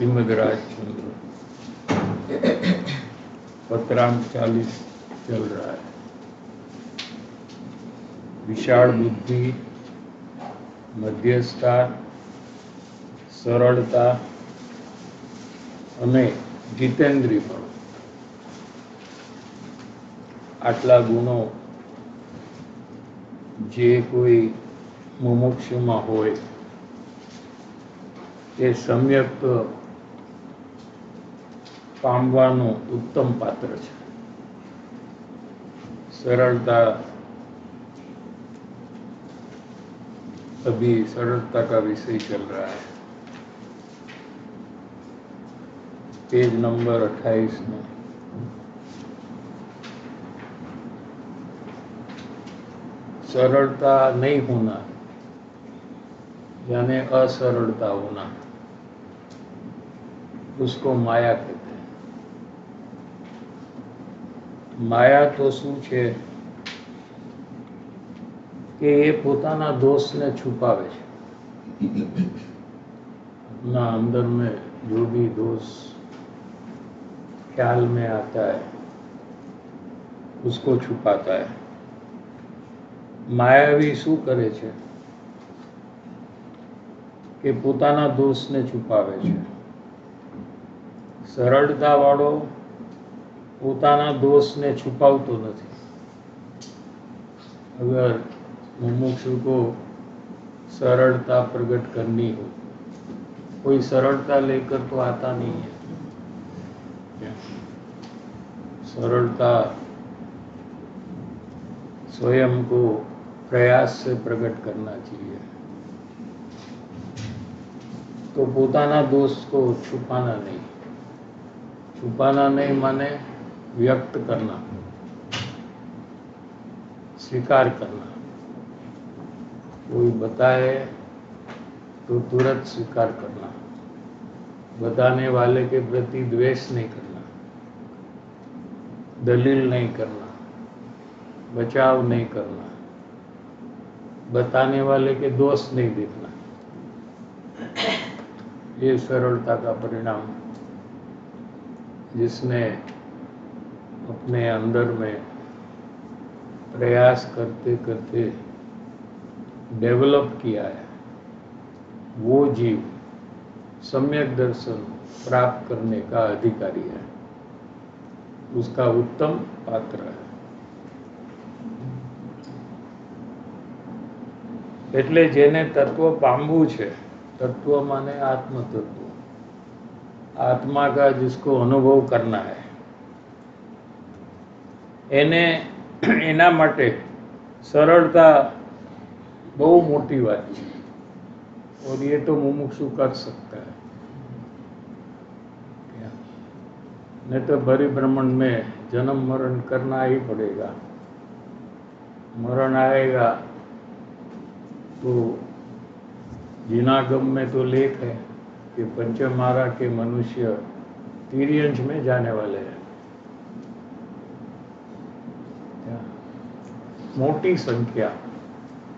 श्रीमद राजचंद्र पत्रांक 40 चल रहा है। विशाल बुद्धि, मध्यस्थता, सरलता અને જીતેન્દ્રિયપણું, આટલા ગુણો જે કોઈ મુમુક્ષુમાં હોય તે સમ્યક પામવાનું ઉત્તમ પાત્ર છે। सरलता, अभी सरलता का विषय चल रहा है। पेज नंबर 28 में सरलता नहीं होना यानी असरलता होना, उसको माया कहते हैं। माया तो शू छे कि ये पोताना दोष ने छुपावे छे। अपना अंदर में जो भी दोष ख्याल में आता है उसको छुपाता है। मायावी शू करे छे कि पोताना दोष ने छुपावे छे। सरलता वाळो पोताना दोष ने छुपावतो नथी। अगर मुमुक्षु को सरलता प्रकट करनी हो, कोई सरलता लेकर तो आता नहीं है। सरलता स्वयं को प्रयास से प्रकट करना चाहिए। तो पोताना दोष को छुपाना नहीं। छुपाना नहीं माने व्यक्त करना, स्वीकार करना। कोई बताए तो तुरंत स्वीकार करना, बताने वाले के प्रति द्वेष नहीं करना, दलील नहीं करना, बचाव नहीं करना, बताने वाले के दोष नहीं देखना। ये सरलता का परिणाम, जिसने अपने अंदर में प्रयास करते करते डेवलप किया है, वो जीव सम्यक दर्शन प्राप्त करने का अधिकारी है, उसका उत्तम पात्र है। એટલે જેને તત્વ પામવું છે, तत्व माने आत्म तत्व, आत्मा का जिसको अनुभव करना है, एने एना माटे सरलता बहुत मोटी बात है। और ये तो मुमुक्षु कर सकता है, नहीं तो परिभ्रमण में जन्म मरण करना ही पड़ेगा। मरण आएगा तो जिनागम में तो लेख है कि पंचमारा के मनुष्य तिर्यंश में जाने वाले हैं। मोटी संख्या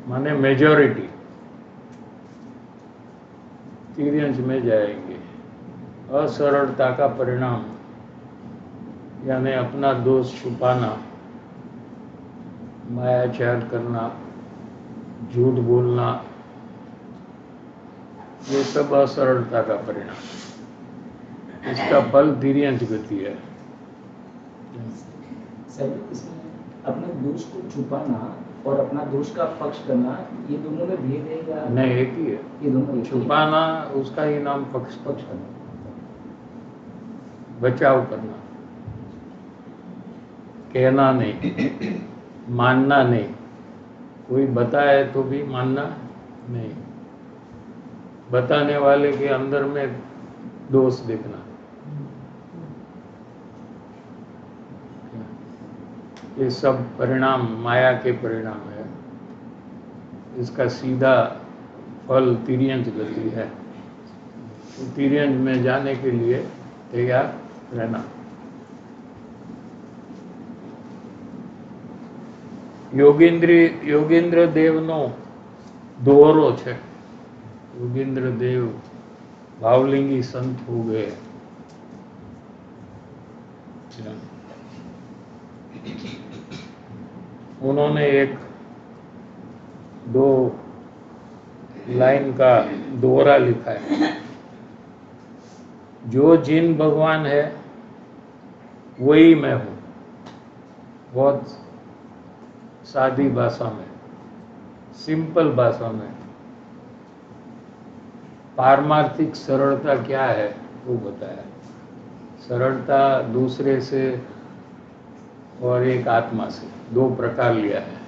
माने मेजॉरिटी तिर्यंश में जाएंगे। असरलता का परिणाम यानी अपना दोष छुपाना, मायाचार करना, झूठ बोलना, ये सब असरलता का परिणाम है। इसका फल तिर्यंश गति है। अपने दोष को छुपाना और अपना दोष का पक्ष करना, ये दोनों में भेद है या नहीं? एक ही है। ये दोनों छुपाना उसका ही नाम पक्ष करना, बचाव करना, कहना नहीं, मानना नहीं। कोई बताए तो भी मानना नहीं, बताने वाले के अंदर में दोष देखना। ये सब परिणाम माया के परिणाम है। इसका सीधा फल तिर्यंश गति है। तो तिर्यंश में जाने के लिए तैयार रहना। योगेंद्र देव नो दोहरो छे। योगेंद्र देव भावलिंगी संत हो गए। उन्होंने एक 2 लाइन का दोहरा लिखा है, जो जिन भगवान है वही मैं हूँ। बहुत सादी भाषा में, सिंपल भाषा में। पारमार्थिक सरलता क्या है वो बताया। सरलता दूसरे से और एक आत्मा से 2 प्रकार लिया है।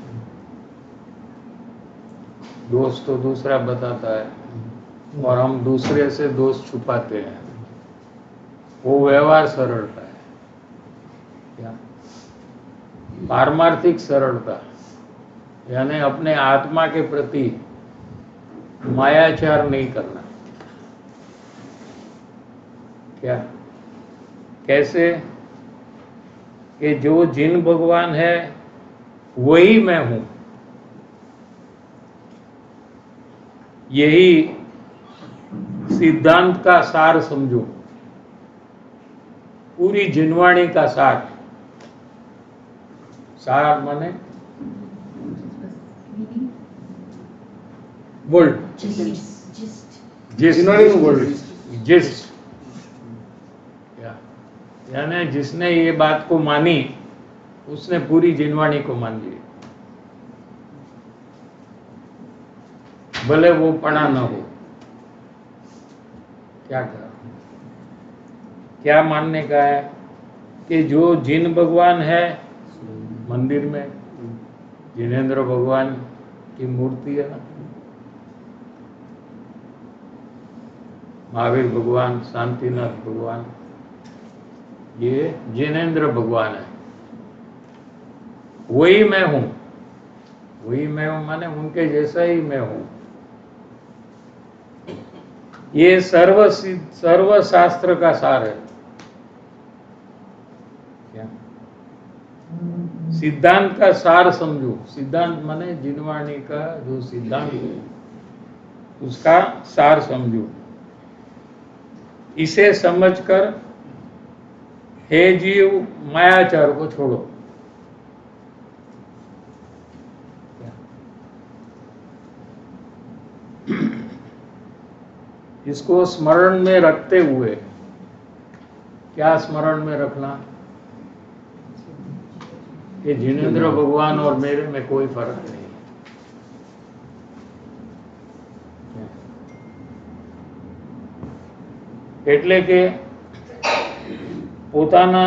दोष तो दूसरा बताता है और हम दूसरे से दोष छुपाते हैं, वो व्यवहार सरलता है। क्या पारमार्थिक सरलता यानी अपने आत्मा के प्रति मायाचार नहीं करना। क्या कैसे कि जो जिन भगवान है वही मैं हूं, यही सिद्धांत का सार समझो, पूरी जिनवाणी का सार। सार माने वर्ल्ड, जिस्ट। यानी जिसने ये बात को मानी उसने पूरी जिनवाणी को मान ली, भले वो पढ़ा न हो। क्या कहा, क्या मानने का है कि जो जिन भगवान है मंदिर में, जिनेंद्र भगवान की मूर्ति है ना, महावीर भगवान, शांतिनाथ भगवान, ये जिनेंद्र भगवान है। वही मैं हूं, वही मैं हूं माने उनके जैसा ही मैं हूं। ये सर्व शास्त्र का सार है। क्या सिद्धांत का सार समझो। सिद्धांत माने जिनवाणी का जो सिद्धांत है उसका सार समझो। इसे समझकर हे जीव मायाचार को छोड़ो। इसको स्मरण में रखते हुए, क्या स्मरण में रखना कि जिनेंद्र भगवान और मेरे में कोई फर्क नहीं। એટલે કે પોતાના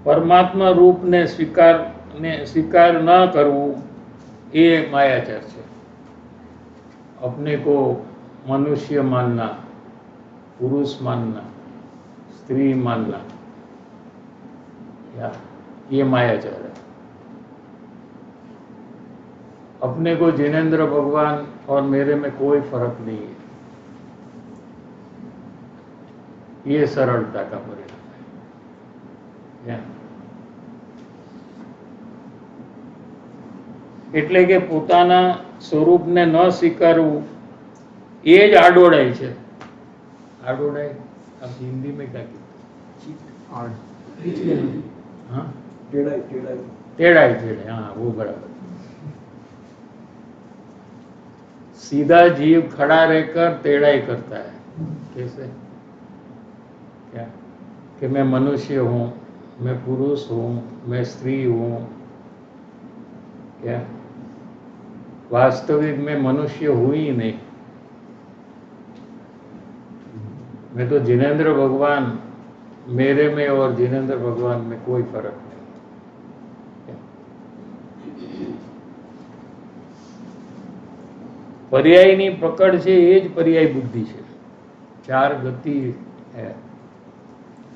પરમાત્મા રૂપને સ્વીકાર ન કરવું એ માયાચાર છે। अपने को मनुष्य मानना, पुरुष मानना, स्त्री मानना, ये मायाचार है। अपने को जिनेंद्र भगवान और मेरे में कोई फर्क नहीं है, ये सरलता का परिणाम है। એટલે કે પોતાના સ્વરૂપને ન સ્વીકારવું એ જ આડોડાઈ છે। આડોડાઈ आप हिंदी में क्या कहते हैं? हाँ, टेढ़ाई। हाँ, वो बराबर। सीधा जीव खड़ा रहकर टेढ़ाई करता है। कैसे? क्या कि मैं मनुष्य हूँ, मैं पुरुष हूँ, मैं स्त्री हूँ। क्या वास्तविक में मनुष्य हुई ही नहीं। मैं तो जिनेंद्र भगवान, मेरे में और जिनेंद्र भगवान में कोई फर्क नहीं। पर्यायनी पकड़ છે એ જ पर्याय बुद्धि છે। 4 गति है।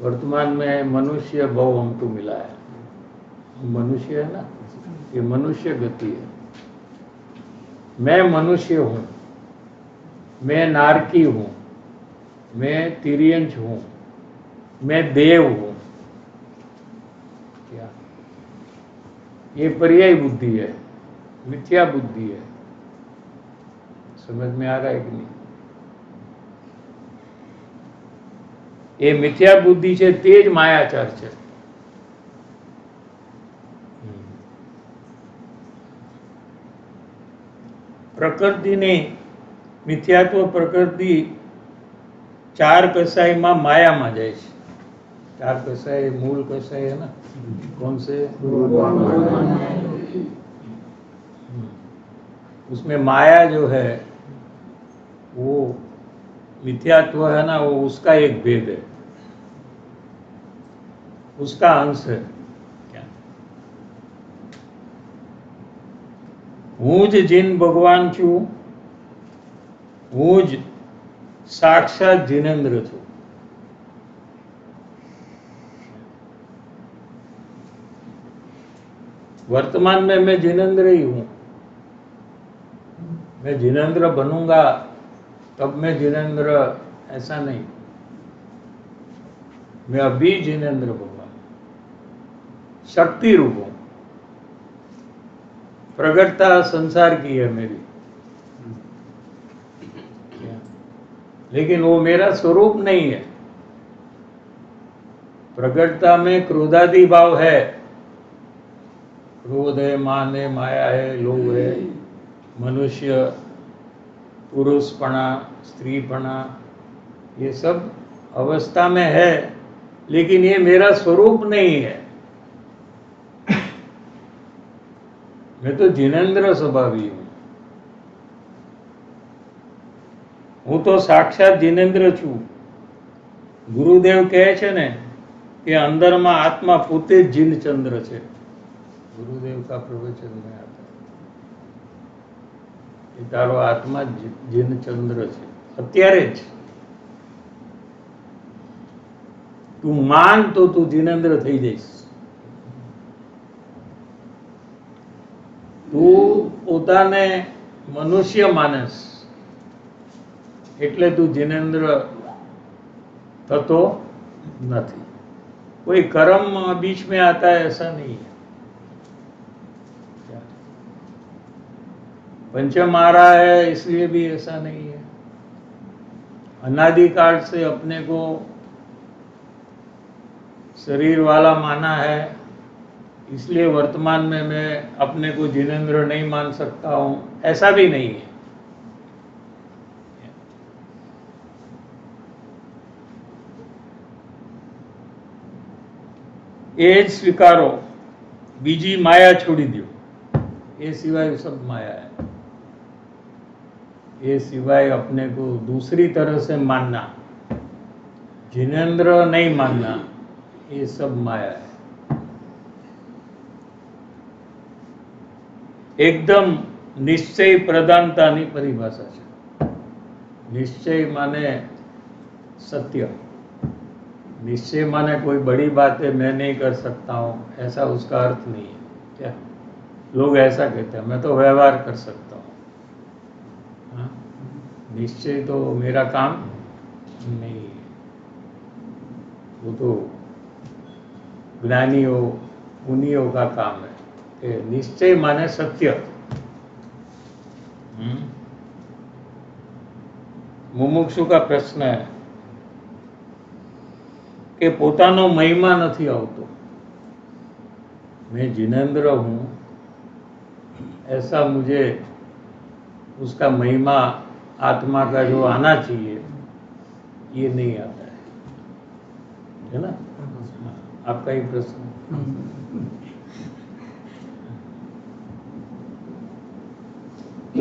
वर्तमान में मनुष्य बहु हमको मिला है, मनुष्य है ना, ये मनुष्य गति है। मैं मनुष्य हूं, मैं नारकी हूं, मैं तिर्यंच हूं, मैं देव हूं। क्या ये पर्याय बुद्धि है, मिथ्या बुद्धि है। समझ में आ रहा है कि नहीं? એ મિથ્યા બુદ્ધિ છે તે જ માયાચાર છે. પ્રકૃતિની મિથ્યાત્વ પ્રકૃતિ ચાર कसाईમાં માયામાં જાય છે. चार कसाई मूल कसाई है ना, कौन से? उसमें माया जो है वो मिथ्यात्व है ना, वो उसका एक भेद है, उसका अंश है. क्या हूँ ज जिन भगवान छू, हूँ ज साक्षात जिनेन्द्र छू. वर्तमान में मैं जिनेन्द्र ही हूं. मैं जिनेन्द्र बनूंगा तब मैं जिनेन्द्र, ऐसा नहीं. मैं अभी जिनेन्द्र भगवान शक्ति रूप हूं. प्रगटता संसार की है मेरी, लेकिन वो मेरा स्वरूप नहीं है. प्रगटता में क्रोधादि भाव है. क्रोध है, मान है, माया है, लोभ है, मनुष्य पुरुषपना, स्त्रीपना, ये सब अवस्था में है, लेकिन ये मेरा स्वरूप नहीं है. मैं तो जिनेन्द्र स्वभावी हूं. હું તો સાક્ષાત जिनेन्द्र છું. ગુરુદેવ કહે છે ને કે અંદરમાં આત્મા પોતે જ જીનચંદ્ર છે. गुरुदेव का प्रवचन में आता है कि तारो आत्मा जिनचंद्र છે અત્યારે જ. તું માન તો તું जिनेन्द्र થઈ જઈશ. તું પોતાને મનુષ્ય માનસ એટલે તું जिनेन्द्र થતો નથી. कोई कर्म बीच में आता है ऐसा नहीं है. पंचम आ रहा है इसलिए भी ऐसा नहीं है. अनादिकाल से अपने को शरीर वाला माना है, इसलिए वर्तमान में मैं अपने को जिनेन्द्र नहीं मान सकता हूं, ऐसा भी नहीं है. એ જ સ્વીકારો, બીજી માયા છોડી દો. એ સિવાય सब माया है. ये सिवाय अपने को दूसरी तरह से मानना, जिनेन्द्र नहीं मानना, ये सब माया है. एकदम निश्चय प्रधानतानी परिभाषा है. निश्चय माने सत्य. निश्चय माने कोई बड़ी बात है मैं नहीं कर सकता हूँ, ऐसा उसका अर्थ नहीं है. क्या लोग ऐसा कहते हैं, मैं तो व्यवहार कर सकता हूँ. हाँ? निश्चय तो मेरा काम नहीं है. वो तो ज्ञानियों मुनियों का काम है. कि निश्चय माने सत्य. मुमुक्षु का प्रश्न है कि પોતાનો મહિમા નથી આવતો. मैं जिनेन्द्र हूँ, ऐसा मुझे उसका महिमा आत्मा का जो आना चाहिए ये नहीं आता है ना. आपका ही प्रश्न.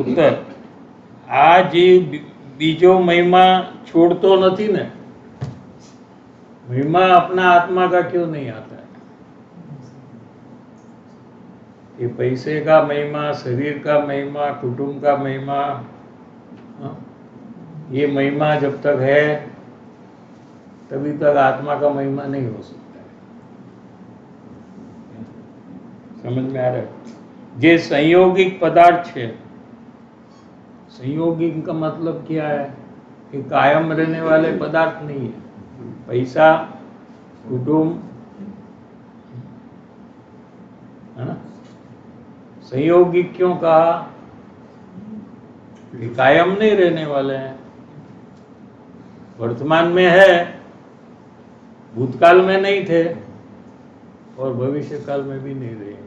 उत्तर, आ जे बीजो महिमा छोड़तो नहीं ने, महिमा अपना आत्मा का क्यों नहीं आता है? ये पैसे का महिमा, शरीर का महिमा, कुटुंब का महिमा, ये महिमा जब तक है तभी तक आत्मा का महिमा नहीं हो सकता है. समझ में आ रहा है? जे संयोगिक पदार्थ है, संयोगिक का मतलब क्या है कि कायम रहने वाले पदार्थ नहीं है. पैसा, कुटुंब, है ना. संयोगिक क्यों कहा? कि कायम नहीं रहने वाले हैं. वर्तमान में है भूतकाल में नहीं थे और भविष्य काल में भी नहीं रहेंगे।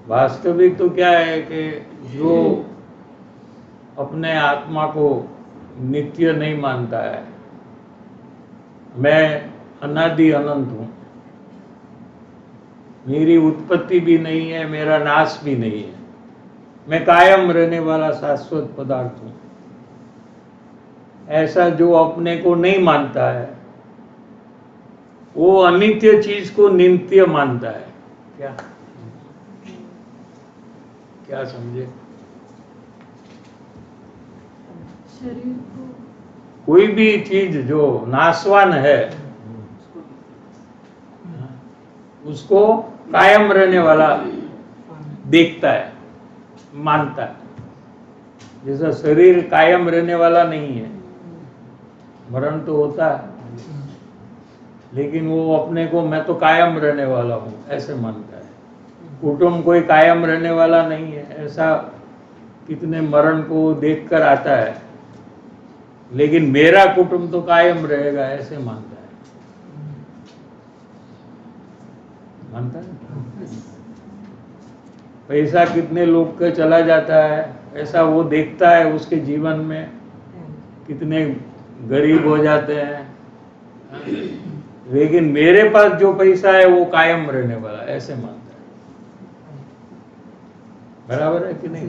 वास्तविक तो क्या है कि जो अपने आत्मा को नित्य नहीं मानता है, मैं अनादि अनंत हूं, मेरी उत्पत्ति भी नहीं है, मेरा नाश भी नहीं है, मैं कायम रहने वाला शाश्वत पदार्थ हूं, ऐसा जो अपने को नहीं मानता है वो अनित्य चीज को नित्य मानता है। क्या क्या समझे? शरीर को कोई भी चीज जो नाशवान है उसको कायम रहने वाला देखता है, मानता है। जैसा शरीर कायम रहने वाला नहीं है, मरण तो होता है, लेकिन वो अपने को मैं तो कायम रहने वाला हूं ऐसे मानता है। कुटुंब कोई कायम रहने वाला नहीं है, ऐसा कितने मरण को देखकर आता है, लेकिन मेरा कुटुंब तो कायम रहेगा ऐसे मानता है। मानता है। पैसा कितने लोग का चला जाता है ऐसा वो देखता है, उसके जीवन में कितने गरीब हो जाते हैं, लेकिन मेरे पास जो पैसा है वो कायम रहने वाला ऐसे मानता है। बराबर है कि नहीं?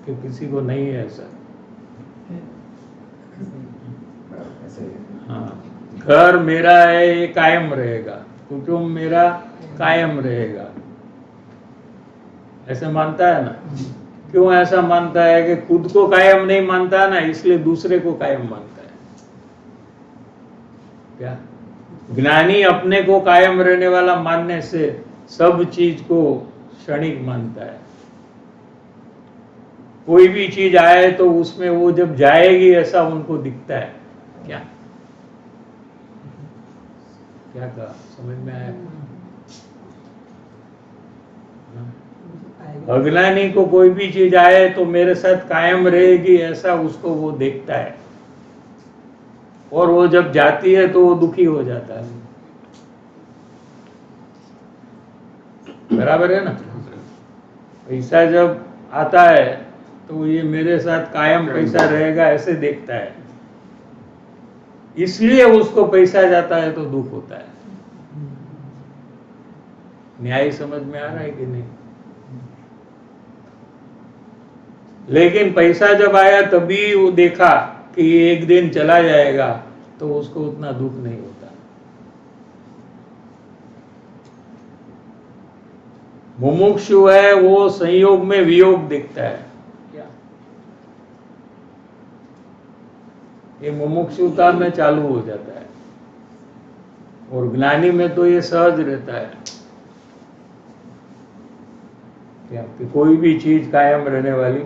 कि किसी को नहीं है ऐसा। हाँ, घर मेरा है ये कायम रहेगा, कुटुंब मेरा कायम रहेगा ऐसे मानता है ना। क्यों ऐसा मानता है? कि खुद को कायम नहीं मानता ना, इसलिए दूसरे को कायम मानता है। क्या? ज्ञानी अपने को कायम रहने वाला मानने से सब चीज को क्षणिक मानता है। कोई भी चीज आए तो उसमें वो जब जाएगी ऐसा उनको दिखता है। क्या क्या कहा? समझ में आया? अज्ञानी को कोई भी चीज आए तो मेरे साथ कायम रहेगी ऐसा उसको वो देखता है, और वो जब जाती है तो वो दुखी हो जाता है। बराबर है ना? पैसा जब आता है तो ये मेरे साथ कायम पैसा रहेगा ऐसे देखता है, इसलिए उसको पैसा जाता है तो दुख होता है। न्याय समझ में आ रहा है कि नहीं? लेकिन पैसा जब आया तभी वो देखा कि ये एक दिन चला जाएगा तो उसको उतना दुख नहीं होता। मुमुक्षु है वो संयोग में वियोग देखता है। क्या ये मुमुक्षुता में चालू हो जाता है, और ज्ञानी में तो ये सहज रहता है। क्या कि कोई भी चीज कायम रहने वाली,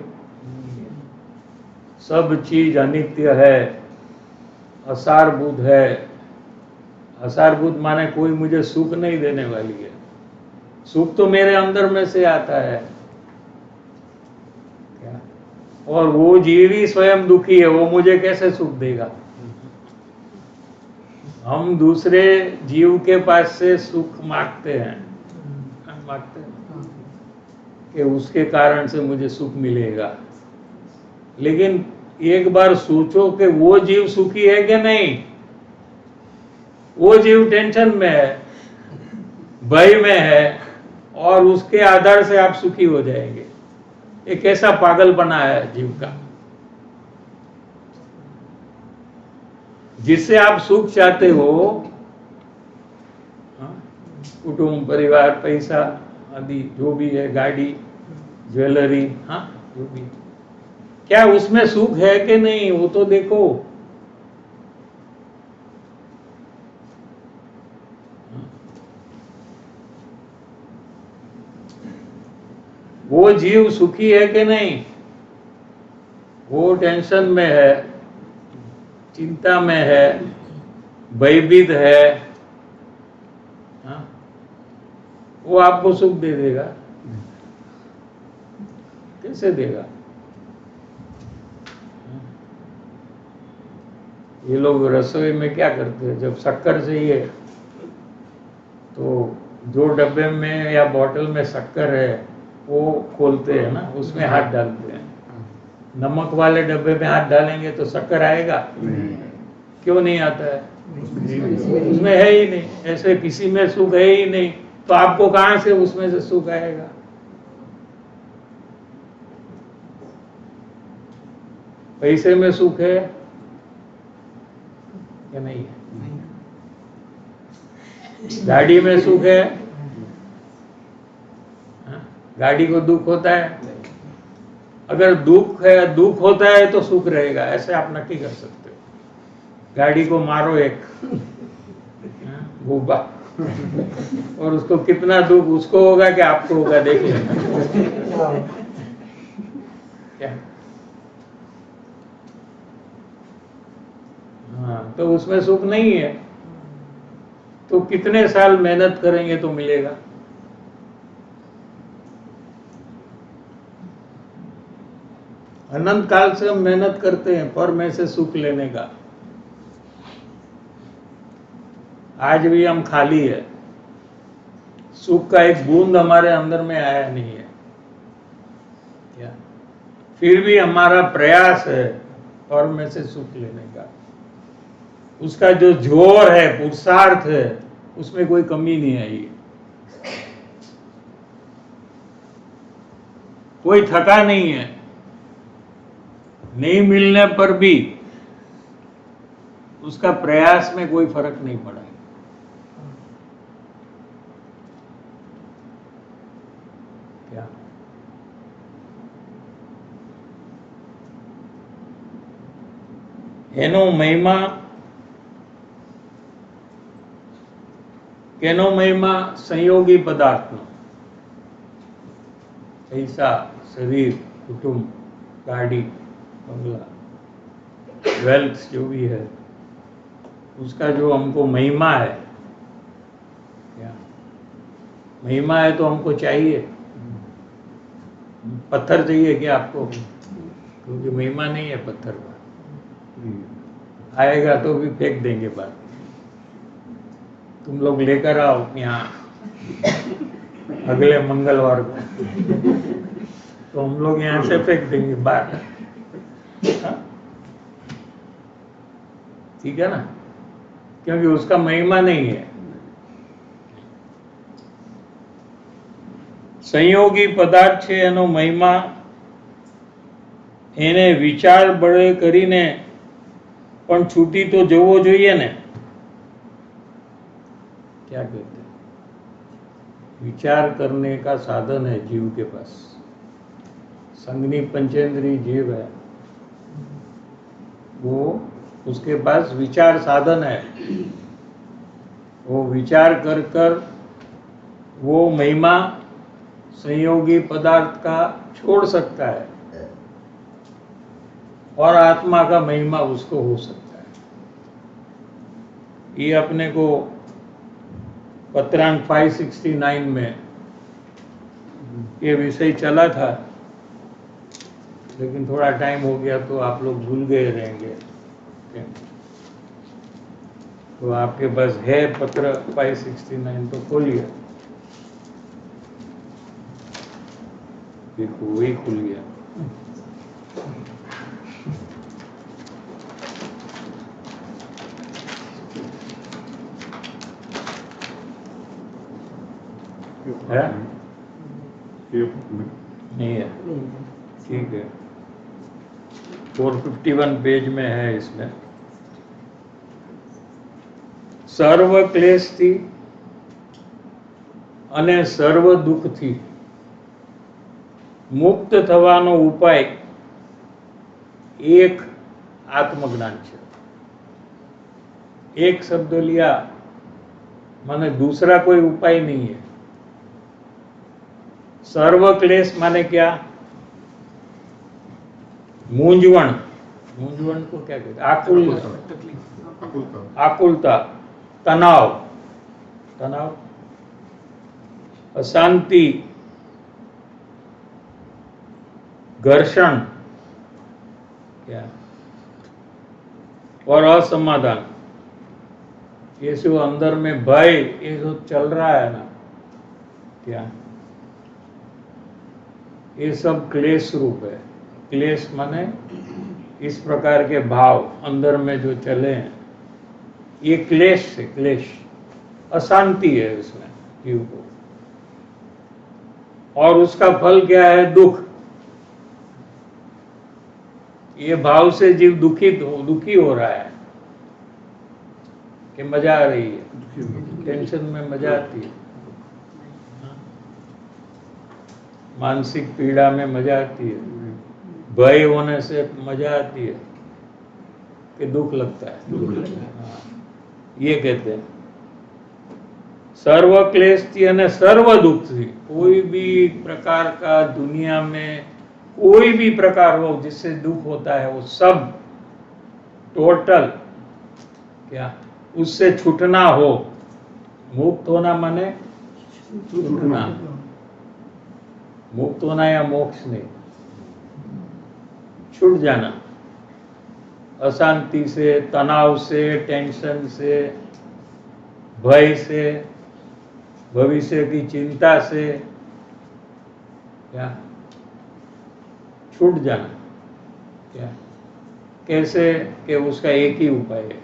सब चीज अनित्य है, असारभूत है। असारभूत माने कोई मुझे सुख नहीं देने वाली है, सुख तो मेरे अंदर में से आता है। क्या? और वो जीव ही स्वयं दुखी है, वो मुझे कैसे सुख देगा? हम दूसरे जीव के पास से सुख मांगते हैं, मांगते हैं कि उसके कारण से मुझे सुख मिलेगा। लेकिन एक बार सोचो कि वो जीव सुखी है कि नहीं? वो जीव टेंशन में है, भय में है, और उसके आधार से आप सुखी हो जाएंगे। एक ऐसा पागल बना है जीव का, जिससे आप सुख चाहते हो, कुटुंब, परिवार, पैसा आदि जो भी है, गाड़ी, ज्वेलरी, हाँ जो भी, क्या उसमें सुख है कि नहीं वो तो देखो। वो जीव सुखी है कि नहीं? वो टेंशन में है, चिंता में है, भयभीत है, हाँ? वो आपको सुख दे देगा? कैसे देगा? ये लोग रसोई में क्या करते हैं, जब शक्कर चाहिए तो जो डब्बे में या बोतल में शक्कर है वो खोलते हैं ना, उसमें हाथ डालते हैं। नमक वाले डब्बे में हाथ डालेंगे तो शक्कर आएगा? क्यों नहीं आता है? उसमें है ही नहीं, ऐसे किसी में सुख है ही नहीं, तो आपको कहां से उसमें से सुख आएगा? पैसे में सुख है या नहीं है? गाड़ी में सुख है? हाँ? गाड़ी को दुख होता है? अगर दुख है, दुख होता है तो सुख रहेगा, ऐसे आप नक्की कर सकते हो। गाड़ी को मारो एक गुब्बा और उसको कितना दुख उसको होगा कि आपको होगा, देख लेना। क्या? हाँ, तो उसमें सुख नहीं है, तो कितने साल मेहनत करेंगे तो मिलेगा? अनंत काल से हम मेहनत करते हैं पर में से सुख लेने का। आज भी हम खाली है, सुख का एक बूंद हमारे अंदर में आया नहीं है क्या? फिर भी हमारा प्रयास है पर में से सुख लेने का। उसका जो जोर है, पुरुषार्थ है, उसमें कोई कमी नहीं आई, कोई थका नहीं है। नहीं मिलने पर भी उसका प्रयास में कोई फर्क नहीं पड़ा है। क्या? એનો મહિમા સંયોગી પદાર્થનો, પૈસા, शरीर, कुटुंब, गाड़ी, बंगला, वेल्थ जो भी है, उसका जो हमको महिमा है, क्या महिमा है? तो हमको चाहिए? पत्थर चाहिए क्या आपको? क्योंकि महिमा नहीं है पत्थर का, आएगा तो भी फेंक देंगे बात। तुम लोग लेकर आओ यहाँ अगले मंगलवार को, तो हम लोग यहाँ से फेंक देंगे बात। हाँ? ठीक है ना? क्योंकि उसका महिमा नहीं है। संयोगी पदार्थ છે એનો મહિમા એને વિચાર બળે કરીને પણ છૂટી તો જવો જોઈએ ને? क्या कहते हैं? विचार करने का साधन है जीव के पास। संगनी पंचेंद्रीय जीव है, वो उसके पास विचार साधन है। वो विचार कर कर वो महिमा संयोगी पदार्थ का छोड़ सकता है और आत्मा का महिमा उसको हो सकता है। ये अपने को पत्रांक 569 में ये विषय चला था, लेकिन थोड़ा टाइम हो गया तो आप लोग भूल गए रहेंगे। तो आपके पास है पत्र 569, तो खोलिए। देखो वही खुल गया। है? नहीं है? ठीक है, 451 पेज में है। इसमें સર્વ ક્લેશથી અને સર્વ દુઃખથી મુક્ત થવાનો ઉપાય એક આત્મજ્ઞાન છે। एक शब्द लिया माने दूसरा कोई उपाय नहीं है। सर्व क्लेश माने क्या? मूंझवण, मूंझवण को क्या कहते हैं? आकुलता, तनाव, तनाव, अशांति, घर्षण, क्या और असमाधान, ये जो अंदर में भय, ये जो चल रहा है ना, क्या ये सब क्लेश रूप है। क्लेश माने इस प्रकार के भाव अंदर में जो चले हैं, ये क्लेश से, क्लेश अशांति है इसमें जीव को, और उसका फल क्या है? दुख। ये भाव से जीव दुखी हो रहा है कि मजा आ रही है, टेंशन में मजा आती है, मानसिक पीड़ा में मजा आती है, भय होने से मजा आती है कि दुख लगता है। हाँ, ये कहते हैं सर्व क्लेश थी અને सर्व दुख थी। कोई भी प्रकार का दुनिया में कोई भी प्रकार हो जिससे दुख होता है, वो सब टोटल क्या उससे छूटना हो। मुक्त होना माने छूटना, मुक्त होना या मोक्ष नहीं, छूट जाना अशांति से, तनाव से, टेंशन से, भय से, भविष्य की चिंता से, क्या छूट जाना। क्या कैसे? कि उसका एक ही उपाय है,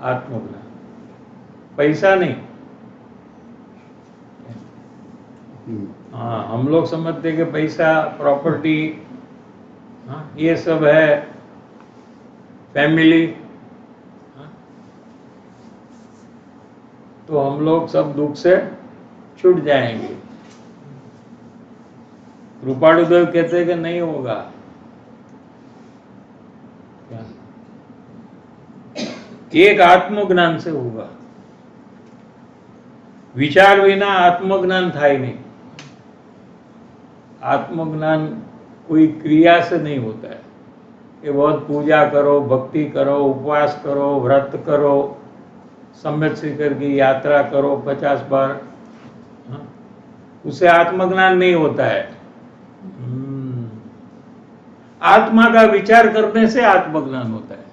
आत्मज्ञान, पैसा नहीं। हाँ, हम लोग समझते हैं कि पैसा, प्रॉपर्टी, हाँ, ये सब है, फैमिली, हाँ, तो हम लोग सब दुख से छूट जाएंगे। कृपाणुदेव कहते हैं कि नहीं होगा। क्या? एक आत्मज्ञान से होगा। विचार विना आत्मज्ञान था ही नहीं। आत्मज्ञान कोई क्रिया से नहीं होता है कि बहुत पूजा करो, भक्ति करो, उपवास करो, व्रत करो, सम्यक शिखर की यात्रा करो 50 बार, हाँ? उससे आत्मज्ञान नहीं होता है। आत्मा का विचार करने से आत्मज्ञान होता है।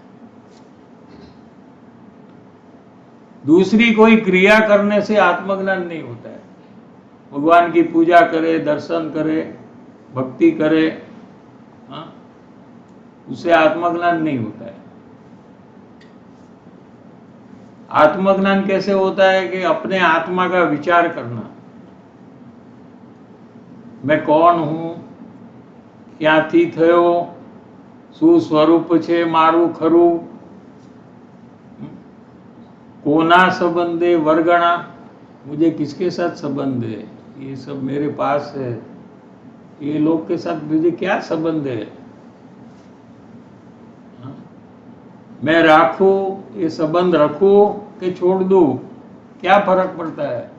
दूसरी कोई क्रिया करने से आत्मज्ञान नहीं होता है। भगवान की पूजा करे, दर्शन करे, भक्ति करे, हाँ? उससे आत्मज्ञान नहीं होता है। आत्मज्ञान कैसे होता है? कि अपने आत्मा का विचार करना, मैं कौन हूं, क्यांथी थयो, શું સ્વરૂપ છે મારું ખરું, कोना संबंधे वर्गणा, मुझे किसके साथ संबंध है? ये सब मेरे पास है, ये लोग के साथ मुझे क्या संबंध है? हाँ? मैं राखूं, ये संबंध रखूं कि छोड़ दूं, क्या फर्क पड़ता है?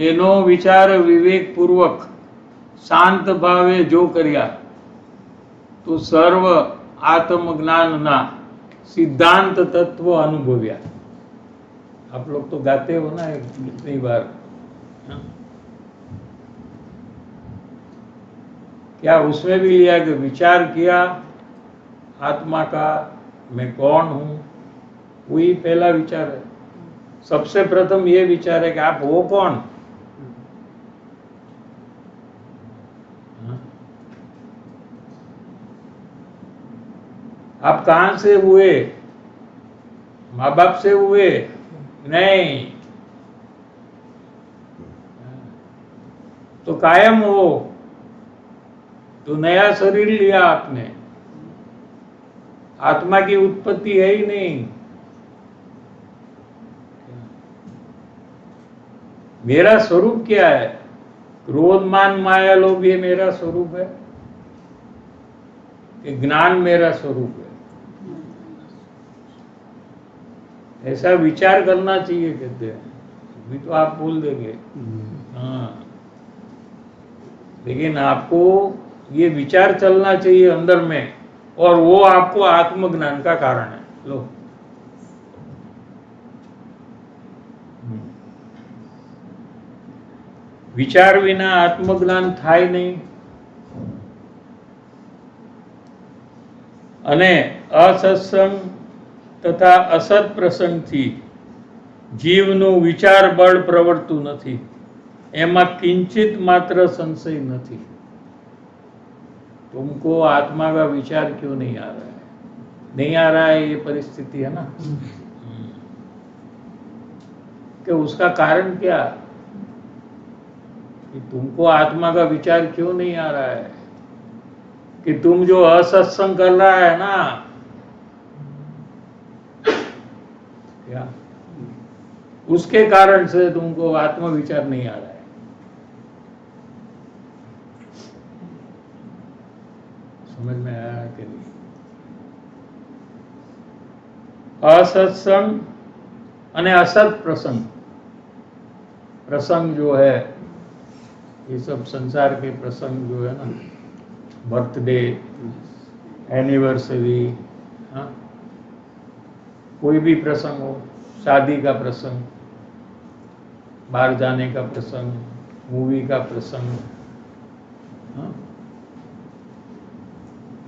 एनो विचार विवेक पूर्वक शांत भावे जो કર્યા तो सर्व आत्मज्ञान ना सिद्धांत तत्व अनुभव्या। आप लोग तो गाते हो ना कितनी बार, हाँ? क्या उसमें भी लिया कि विचार किया आत्मा का, मैं कौन हूं, वही पहला विचार है। सबसे प्रथम ये विचार है कि आप हो कौन? आप कहां से हुए? माँ बाप से हुए? नहीं। तो कायम हो, तो नया शरीर लिया आपने, आत्मा की उत्पत्ति है ही नहीं। मेरा स्वरूप क्या है? क्रोध मान माया लोभ ये मेरा स्वरूप है कि ज्ञान मेरा स्वरूप है? ऐसा विचार करना चाहिए, कहते हैं। अभी तो आप बोल देंगे हाँ, लेकिन आपको ये विचार चलना चाहिए अंदर में, और वो आपको आत्मज्ञान का कारण है। लो, विचार विना आत्मज्ञान था ही नहीं। અને અસત્સંગ તથા અસત પ્રસંગથી જીવનું વિચાર બળ પ્રવર્તું નથી, એમાં કિંचित मात्र संशय नहीं। तुमको आत्मा का विचार क्यों नहीं आ रहा है? नहीं आ रहा है, ये परिस्थिति है ना, कि उसका कारण क्या कि तुमको आत्मा का विचार क्यों नहीं आ रहा है? कि तुम जो असत्संग कर रहा है ना, क्या उसके कारण से तुमको आत्म विचार नहीं आ रहा है। समझ में आया कि नहीं? असत्संग અને असत प्रसंग, प्रसंग जो है ये सब संसार के प्रसंग जो है ना, बर्थडे, एनिवर्सरी, हाँ, कोई भी प्रसंग हो, शादी का प्रसंग, बाहर जाने का प्रसंग, मूवी का प्रसंग, हाँ,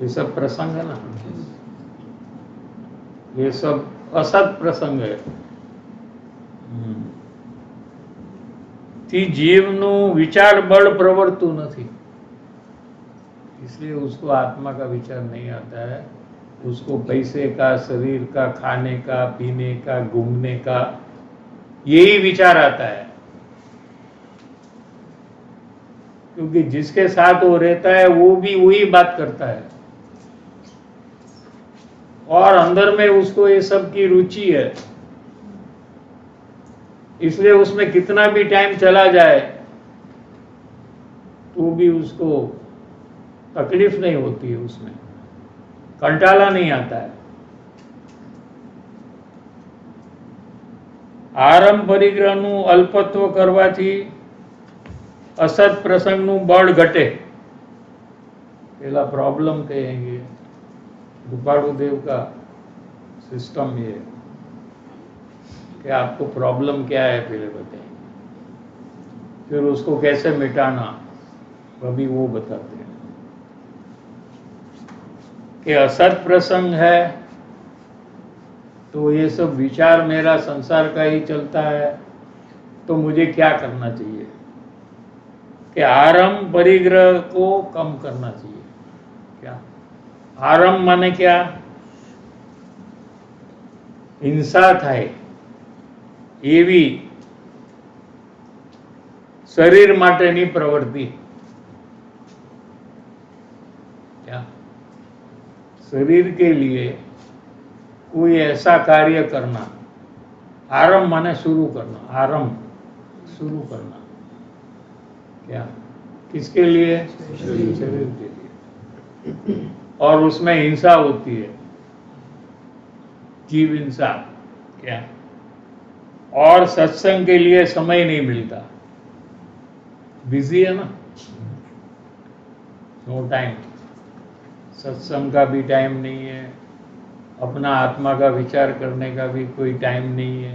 ये सब प्रसंग है ना, ये सब असत प्रसंग है। जीवનું विचार बल प्रवर्तु नहीं, इसलिए उसको आत्मा का विचार नहीं आता है। उसको पैसे का, शरीर का, खाने का, पीने का, घूमने का, यही विचार आता है। क्योंकि जिसके साथ वो रहता है वो भी वही बात करता है, और अंदर में उसको ये सब की रुचि है, इसलिए उसमें कितना भी टाइम चला जाए तो भी उसको तकलीफ नहीं होती है, उसमें कंटाला नहीं आता है। आरंभ परिग्रहનું અલ્પત્વ કરવાથી असत प्रसंगનું બળ ઘટે। पहला प्रॉब्लम कहेंगे, कृपालु देव का सिस्टम ये है कि आपको प्रॉब्लम क्या है पहले बताइए, फिर उसको कैसे मिटाना अभी वो बताते हैं। कि असत प्रसंग है तो ये सब विचार मेरा संसार का ही चलता है, तो मुझे क्या करना चाहिए कि आरंभ परिग्रह को कम करना चाहिए। क्या आरंभ माने क्या? हिंसा थाय एवी शरीर माटेनी प्रवृत्ति, क्या शरीर के लिए कोई ऐसा कार्य करना, आरंभ माने शुरू करना, आरंभ शुरू करना, क्या किसके लिए? शरीर के लिए, और उसमें हिंसा होती है, जीव हिंसा, क्या और सत्संग के लिए समय नहीं मिलता, बिजी है ना, नो टाइम, सत्संग का भी टाइम नहीं है, अपना आत्मा का विचार करने का भी कोई टाइम नहीं है,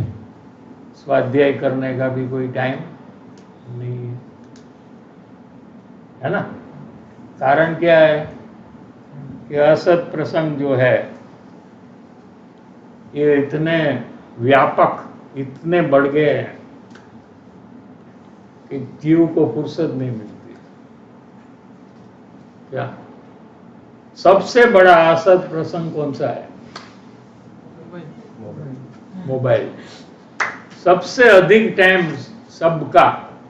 स्वाध्याय करने का भी कोई टाइम नहीं है ना। कारण क्या है कि असत प्रसंग जो है ये इतने व्यापक, इतने बढ़ गए हैं कि जीव को फुर्सत नहीं मिलती। क्या सबसे बड़ा असत प्रसंग कौन सा है? मोबाइल। सबसे अधिक टाइम सबका,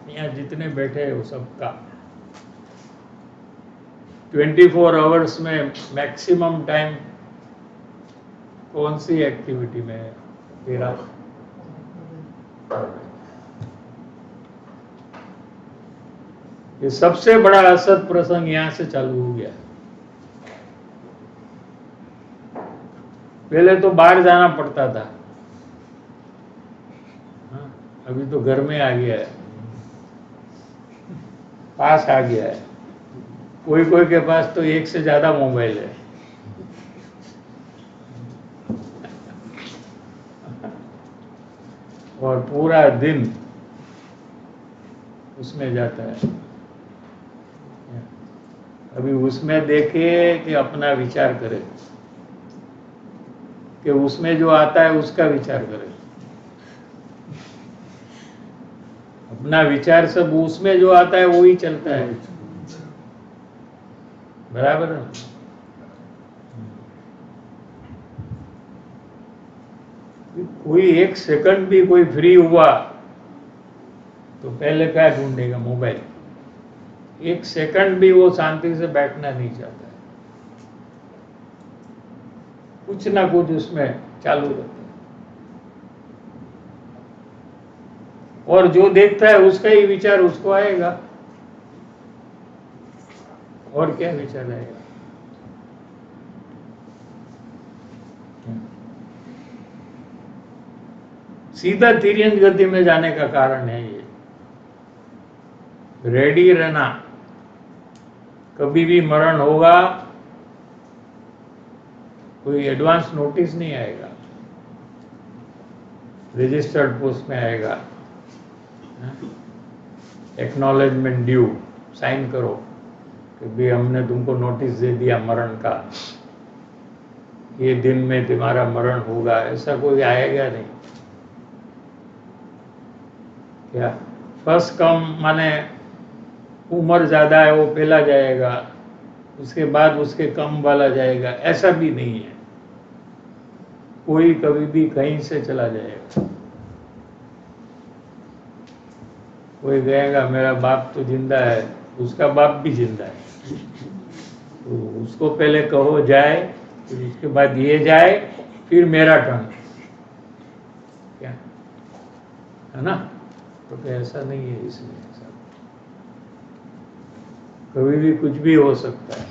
यहाँ जितने बैठे हैं वो सबका 24 आवर्स में मैक्सिमम टाइम कौन सी एक्टिविटी में है तेरा? ये सबसे बड़ा असत प्रसंग यहाँ से चालू हो गया। पहले तो बाहर जाना पड़ता था, अभी तो घर में आ गया है, पास आ गया है। कोई कोई के पास तो एक से ज्यादा मोबाइल है। और पूरा दिन उसमें जाता है। अभी उसमें देखे कि अपना विचार करे, कि उसमें जो आता है उसका विचार करें। अपना विचार सब उसमें जो आता है वो ही चलता है, बराबर है। कोई एक सेकंड भी कोई फ्री हुआ तो पहले क्या ढूंढेगा? मोबाइल। एक सेकंड भी वो शांति से बैठना नहीं चाहता है, कुछ ना कुछ उसमें चालू रहता है, और जो देखता है उसका ही विचार उसको आएगा, और क्या विचार आएगा? सीधा तिर्यंत गति में जाने का कारण है ये, रेडी रहना। कभी भी मरण होगा, कोई एडवांस नोटिस नहीं आएगा, रजिस्टर्ड पोस्ट में आएगा, एक्नॉलेजमेंट ड्यू, साइन करो कि भी हमने तुमको नोटिस दे दिया मरण का, ये दिन में तुम्हारा मरण होगा। ऐसा कोई आएगा नहीं। क्या फर्स्ट कम माने उम्र ज्यादा है वो पहला जाएगा, उसके बाद उसके कम वाला जाएगा, ऐसा भी नहीं है। कोई कभी भी कहीं से चला जाएगा। कोई कहेगा मेरा बाप तो जिंदा है, उसका बाप भी जिंदा है, तो उसको पहले कहो जाए, फिर उसके बाद ये जाए, फिर मेरा टर्न, क्या है ना? तो ऐसा नहीं है। इसमें कभी भी कुछ भी हो सकता है।